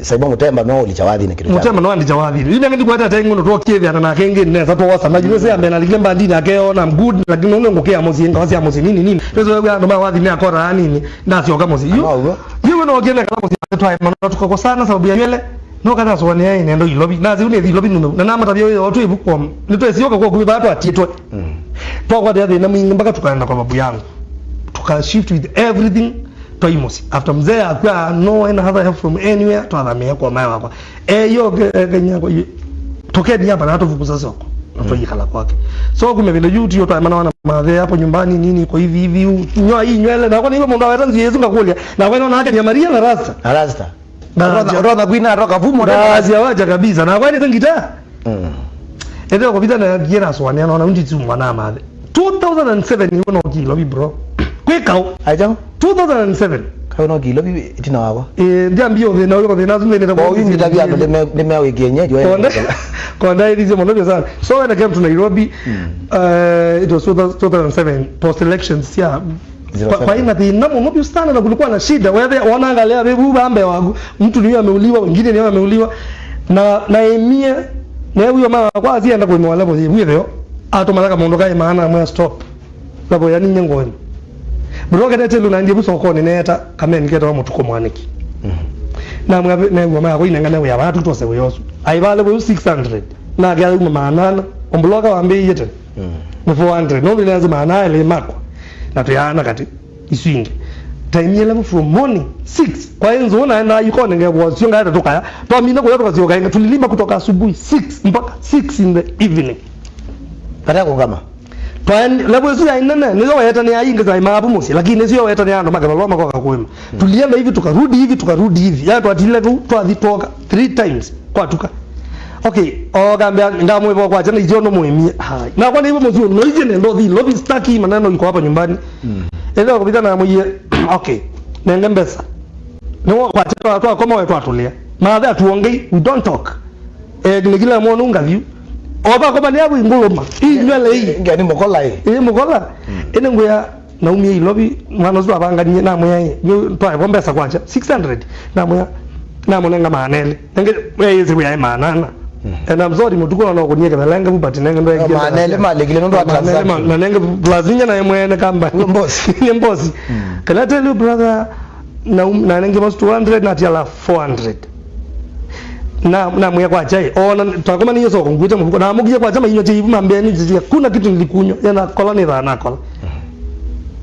saiba mutemba no lichawadhi na kitu. Mutemba no lichawadhi. Yule ngindi kwa hata ngono to kievi ana kenge neza to wasa majino se ambe na ligemba ndini akeona I'm good lakini unge ngokea mozi ngazi ya mozi nini. Pezo wewe ndo mawadhi ni akora nini na sio kama mozi. Yule no ogene kama mozi twa mano tukakosana sababu ya nywele. No kana so ne yeye nendo ilobi. Nazi une ilobi na nama tabia wewe watu ibuko. Nito sio kwa kuiba watu atitwe. To kwa dia na mwingi mpaka tukaenda kwa babu yangu. Tuka shift with everything. Toimosi after mzee akwa no any other help from anywhere to adhamia kwa maya wako yo ganya kwa tokeni hapa na hatovukuza soko natojikala kwake so kumevile YouTube yote maana wana madhe hapo nyumbani nini kwa hivi nyoa hii nywele na kwa nini mundu awetanzi yezu ngakulia na kwa nini hake ni Maria na rasta roda kuina roka vumo ndazi awaja kabisa na kwa nini ngita ndio kwa bidana giera swani anaona undi tu mwana madhe 2007 ni uno kilo bro kwekao aja 2007 kaona kilo bibi itina wako ndiambio vina uko vina zunde ndio kwa hiyo tabia nimewe kienyeji wewe konda hizo mwanzo sana so when I came to Nairobi it was 2007 post elections yeah kwa ina thina mmoja sana na kulikuwa na shida wewe wanaangalia wewe bambe wangu mtu niyo ameuliwa wengine niyo ameuliwa na emia na huyo mama kwa asienda kwa mwala bozi hivyo atomalaka mondoka maana mwa stop labo yani nyengoni Broga dete luna ndiye busoko ni neta kama niketa wa mutuko mwaniki. Na mwa ko inanga na ya watu tose weyoso. Aibale bo 600. Na ga manana ombloga wambe yete. Mu 400 no binaza manana ile makwa. Na to yana kati iswingi. Time yele from morning 6. Kwa hiyo na yuko nenge kwa sio ngata toka. To mina kwa toka sio kainga tulilima kutoka asubuhi 6 mpaka 6 in the evening. Kada kugama. Twan labo sio inene nizo weta ni ainga za mabu musi lakini sio weta ni ando magalo loma kwa kwema tulienda hivi tukarudi hivi ya twatile tu twazitoka 3 times kwa tuka okay ogambia ndamwe kwa jana ijono muhimia hai na kwa hivyo mzuri no ije ndo the lobby staki maneno iko hapa nyumbani ndio kupita na mwe okay nenge mbesa no kwa tatu kama wetu atulia maadha tuongei we don't talk kila mwana ungaviu oba kwa bani abu nguloma hii nywele hii ngani mokola hii mokola ene ngoya na umie ilobi mwana zwa banga ni na mwe yo twa bombesa kwacha 600 na mwenga manele nge yezi kuya manana and I'm sorry mutuko na kunyeka balanga bubati nenge ndo yake manele malegile ndo atransact na nenge plazinya na mwene kamba mbosi kana tell you brother na nenge mas 200 na tiala 400 na mwe kwa chai ona takoma ni yeso kunguta mfuko na mugiye kwa chama hiyo chivu mambeni jiji kuna kitu nilikunywa yana koloni za nakola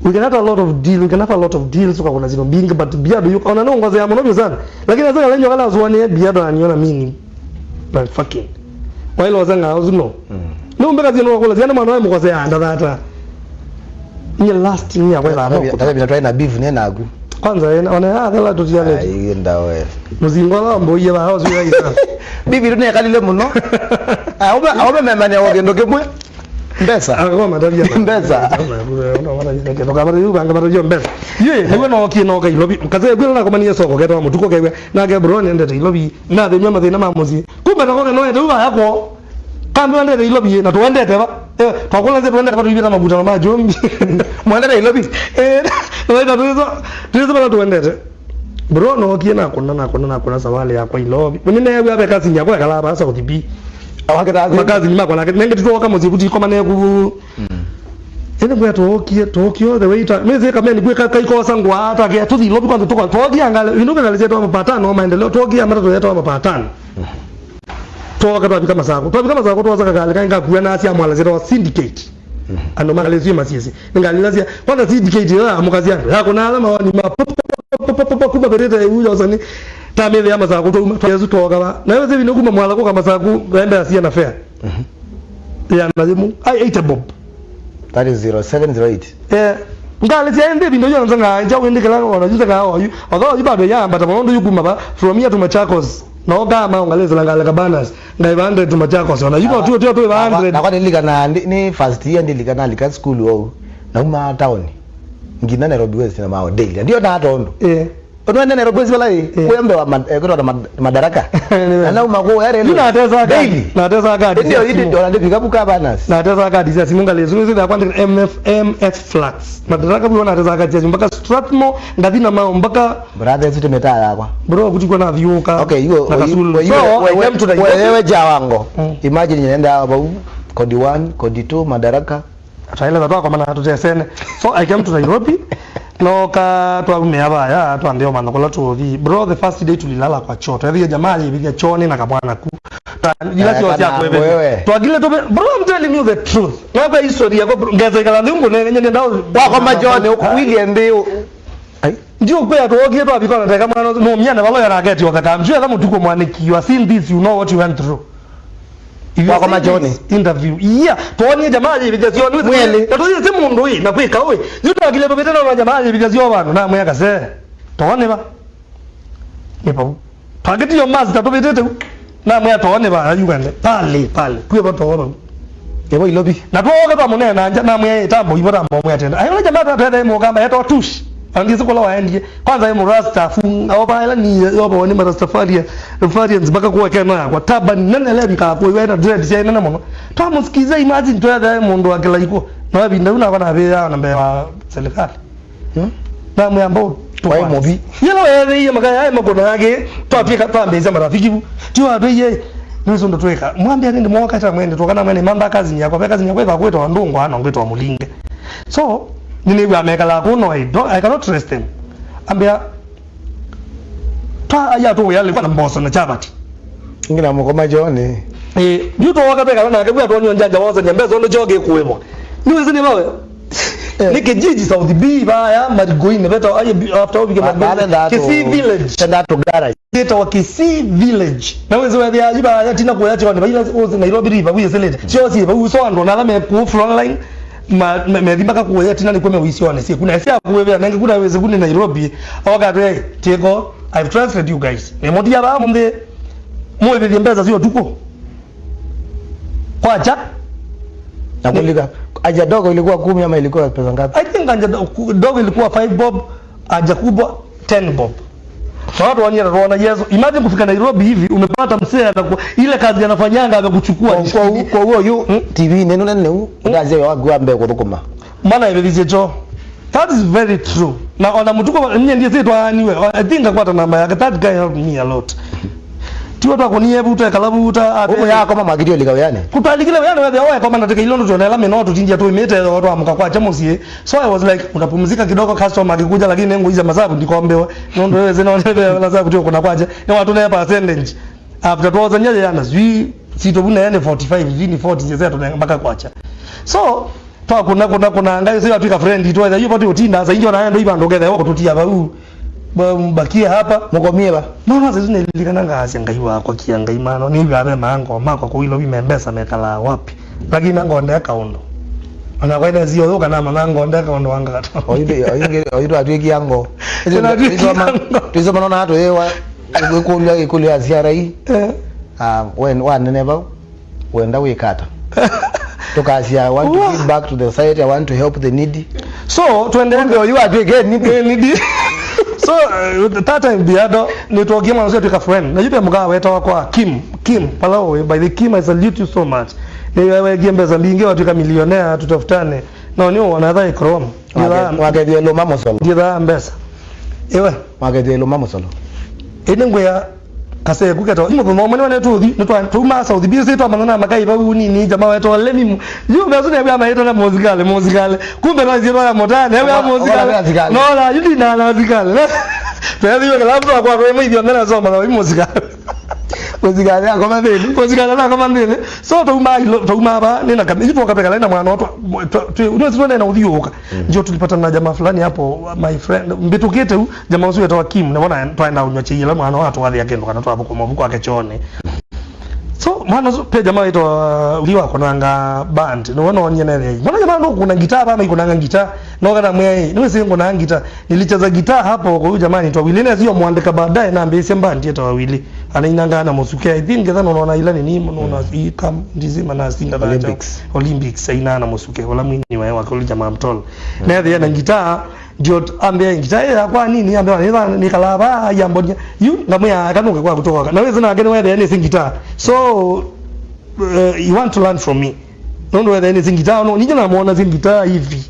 we can have a lot of deals kwa kuna zino bingi but biado yuko ona nongoza ya mnobyo sana lakini sasa lenyo kala zuani biado aniona mini but fucking while wazanga uzuno no mbeka zino kwa zina mwana mko za anda data ni last ni ya kwela hapo tabe bila try na beef ni nagu kwanza ona akala tuziane hiyo ndawe muzingola mboye ba hawo zuya isa bibi rune kalile muno aobe memane ogendo kemwe mbesa akoma madabia mbesa ona wana yake toka mara yu banga mara yu mbesa ye hewe no kino ka ilobi kaze gwela na komani yeso ko keto mutuko kewe na ke brone ndete ilobi na de nyama de na mamuzi kumbe na ko no ende uba yako kambe ndete ilobi na to ndete ba twakola ze twende kwa tubira mabuta na majombi mwendete ilobi tuzo bana tuendete bro no kiena kuna sawali ya kwa ilobi munene yewe abe kazi nyako kala ba sa kutibi awakata kazi nyima kwa nenge tutoka mozi kuti koma ne ku ene kwa Tokyo the way ta meze kama ni kwa kaiko sangu hata ke tuzi ilobi kwa tutoka Tokyo angala inuka nalije to mapatano maendeleo Tokyo amata to yeto mapatano toka to kama sako to zaka kale kanga kuena asi amwala zeto syndicate ano magalezi masisi ngalilazia kwanza syndicate ya mukazi yangu yako na alama ni kuba bereta yuja usani tamele ama za kuto yezu toka ba na wewe bino kuma mwala ko kama saku enda asia na fair ya nazimu ai 8 bob that is 0708 ngale tiende bino yo nzanga nja wende kala ona juza ka oyu oga ibado yamba tamondo yuguma ba from here to Machakos no gama ungaleza ngala kabanas ngai 100 to Machakos ona yuko tu 100 na kwa nilikana ni first year nilikana lika school wao na uma town ngina Nairobi West na mao daily ndio na atondo Unaenda Nairobi zile wembe wa madaraka. Na umago yale ile. Nateza gadi. Nateza gadi. Ndio hili ndio anandika buka bana. Nateza gadi sasa simunga lezo zile kwanda MF flats. Madaraka bwana nateza gadi mpaka Strathmore ndadina mao mpaka brother zitu metaya kwa. Bro kuchukua na viuka. Okay, hiyo wewe jawango. Imagine nenda hapo Code 1, Code 2 madaraka. Ataeleza tu kwa maana tutesene. So I came to Nairobi. No ka twarume abaya twandeo manokola tuothi bro the first day tulilala kwa choo twethia jamaa yibiga choni na kabwana ku ila sio tia kwebe twagile to bro I'm telling you the truth ngaba history yako ngeza kala ndungu nenye ndao kwa majone William Mbeu ndio kwa twogie to abikona teka mwana no myana balo ya rageti wakata mjue kama tuko mwaniki you are seeing this you know what you went through kwa majone interview yeah tuone jamaa yibiga sio ni mwele tatoje se mundu hii na kwika we yuta kile tobetana na jamaa yibiga sio bana na mweka se tuone ba nipo pageti yo master tobetete na mweka tuone ba Uganda pale kuye ba tuone yebo ilobi na tuoga ba munene na mweka tambo ibora mbo atenda ayo jamaa tatende mo kamba yeto tush angize kola waendie kwanza yemo rasta fu au baila ni yobo ni Rastafarians mpaka kuwa kana kwa taban nene le mka kwa wena dread sai nene mono tamusikiza imagine to ya mundu akela iko na wabinda una bana be ya nambe wa serikali na mwambo kwa mobi yelo yeye magaya ya makono yake twapika pambe za marafiki bu tu abeye nizo ndo tweka mwambie nende mwaka ta mwende tokana mwene mamba kazi ni yako kazi ni yako kwa kwetu ndungu ana ngwetu mulinge so nini wa mekala kuno I cannot trust them ambia ta ya to yale kwa mboso na chabati ngina mukoma jone yuto wakapeka na akabwa to nyonjanja wazo nyambezo ndo joge kuwemo niweze ni bawe nike jiji South B baya marigoine beta aye after ubige magana Kisii village tenda to garage beta wa Kisii village na wezo wa ya jiba ya tina ko ya chwa ni Nairobi river buye selete sio si ba uso ndo na lame ku front line medimaka kuya tina ni kweme uisione si kuna sia kuwe na ngikuda weze kuni Nairobi awakatwe teko I've transferred you guys emodi ya ba mumbe mwe bebe mbeza sio tuko kwacha na kulika aja dogo ilikuwa 10 ama ilikuwa pesa ngapi I think aja dogo ilikuwa 5 bob aja kubwa 10 bob watu wanaona Yesu imagine kufika Nairobi hivi umepata msee ile kazi anafanyanga amekuchukua kwa huo TV neno nene ndaze wagwambe kuthukuma maana ibelize cho that is very true na ona mtuko nye ndiye zetu aniwe I think akwata namba yake that guy helped me a lot tiwa to akoniye buta kalabuta hapo yako mama gidio ligawayane kutalikile yana wewe oya kama nataka ilondo tunaela menoto tindia tu imete watu amka kwa chamosie so I was like unapumzika kidogo customer akikuja lakini nengo hizo masabu ndikombewe nondo wewe zina wewe na sababu tu kuna kwaje ni watu na percentage after toza nyaje yana zwi sito buna yani 45 vini 40 zetu mpaka kwacha so to kuna ngai sio watu ka friend to hiyo watu utinda sasa injo na ndo iba ndogeza wako tutia ba bakia hapa mukomie ba no sasa nilikana ngasi ngai wako kiangai mano ni yabe mango mako ko ilo bimembesa mekala wapi lakini ngonde akaundo ana kwaida zio yoka na mango ndeka ndo wanga kata oyido atweki yango tizo manona hatu yewa kulia ziara hii when one never wenda wikata tokasia I want to give back to the society I want to help the needy so tuendelee you are again needy so that time biado nitogia mwanzo tuka friend na yupe mgawa weta kwa Kim palawe by the Kim I salute you so much ni wewe gembeza mbinge watu kama millionaire tutafutane na ni wanadai chrome wagedie lo mama solo ndio mbesa ewe wagedie lo mama solo enengwe ya kase kuketo imo bomo mwana wane tuthi nitwa ma South B zetu amana makai ba nini jamaa wetu lemi yu mezo ne bya maito na muzikale kumbe na zero ya motane ya muzikale no la yudi na muzikale pero digo que la pro kwa kwa mimi ndio soma na muzikale muzikale na kama ndene so tuma ba nina kabisa tu kapeka na mwana watu unaweza na udhioka ndio tulipata na jamaa fulani hapo my friend mbitukete jamaa wetu wa Kim na bwana twaenda unywa chai la mwana watu wadhi yake ndo kanatoa hapo kwa mavuko yake chone so mwana pe jamaa wetu uliwa konanga band no wana wanyene ile mwana jamaa ndo kuna gitaa kama iko nanga gitaa no kana mwe niwe singo na gitaa nilicheza gitaa hapo kwa huyu jamaa ni Willy sio muandika baadaye na ambie band yetu Willy anainanga na musuke I think kana unaona ile nini unaona kama ndizima na sinda Olympics aina na musuke wala mwini wa kwa jamaa mtolo na yeye na gitaa ndio ambia ngita kwa nini ambia nikalaba yambonya yu ngamya kanuka kwa kutoka na wewe na gani wewe anything guitar so you want to learn from me don't wewe anything guitar no nije na muona zing guitar hivi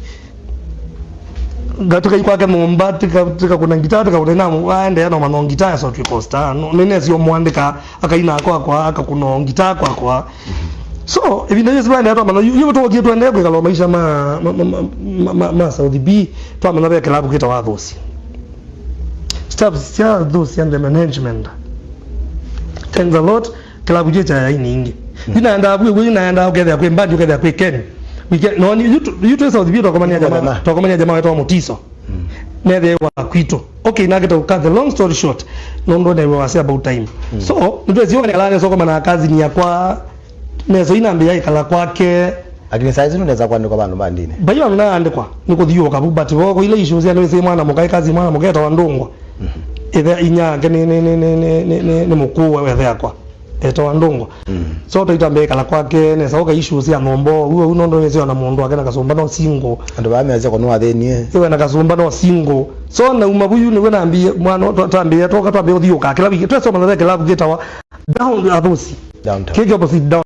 gatuka ikwake mumba tika kuna guitar tika kuna waende yana mano guitar so tukosta no nene sio mwandika akaina kwa akakuno guitar kwa so ibinda yesu bana hata mano yuko to kitu ende kwa kalo maisha ma Saudi B to amana be klabu kita wa dosi steps ya dosi and the management thanks a lot klabu jecha ya iningi inaenda wewe inaenda ukenda kwa mbadi ukenda kwa Ken weekend no you to Saudi B to komania jamaa wetu wa Mutiso nede wa Kwito okay na get cut the long story short ndo we say about time so ndio sio kana soko mana kazi ni ya kwa nezo inaambia ikala kwake lakini saizi unaweza kuandika bantu bandine bayo naandikwa nikuthio kabubati woko ile issues ya nwe mwana mukai kazi mwana mugeta wa ndungwa ithe inyake ni mukuu wewe yakwa eto wa ndungwa so toitambe ikala kwake nesa oka issues ya nombo huo unondo weze na mundu akena kasomba no single andu bameze ko no athenie iwe na kasomba no single so na umabuyu ni naambia mwana twambia toka twambia uthio ka kila wiki twesoma na kila geta wa down athusi downtown kige opposite down